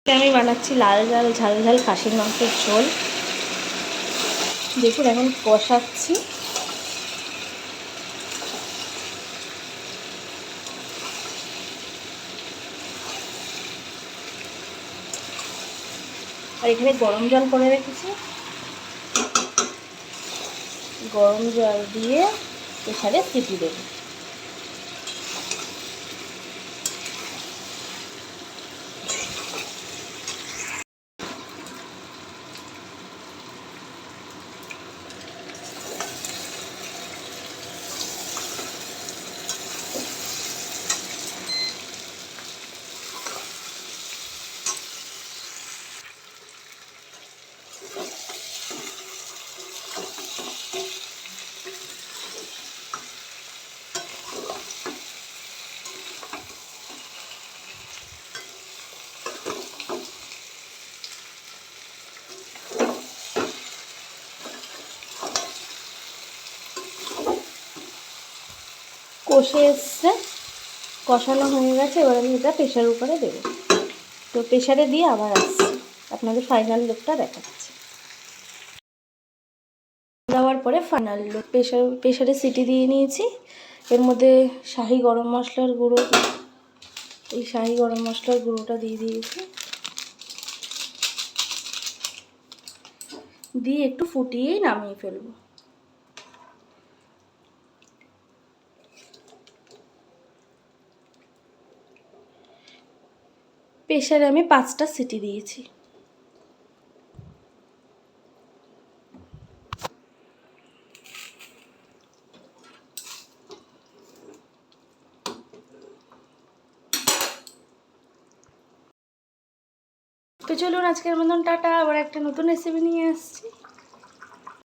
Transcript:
আমি বানাচ্ছি লাল ঝাল ঝাল ঝাল খাসির মাংসের ঝোল। দেখুন এখন কষাচ্ছি। আর এখানে গরম জল করে রেখেছি, গরম জল দিয়ে প্রেসারে সিটি দেব। কষে এসছে, কষানো হয়ে গেছে। এবার আমি এটা প্রেশার কুকারে দেবো। তো প্রেশারে দিয়ে আবার আসছি, আপনাদের ফাইনাল লুকটা দেখাচ্ছি। দেওয়ার পরে ফাইনাল লুক, প্রেশারে সিটি দিয়ে নিয়েছি। এর মধ্যে শাহি গরম মশলার গুঁড়ো, এই শাহি গরম মশলার গুঁড়োটা দিয়ে দিয়েছি, দিয়ে একটু ফুটিয়েই নামিয়ে ফেলবো। প্রেশারে আমি 5টা সিটি দিয়েছি। তো চলুন আজকের মতন টাটা, আবার একটা নতুন রেসিপি নিয়ে আসছি।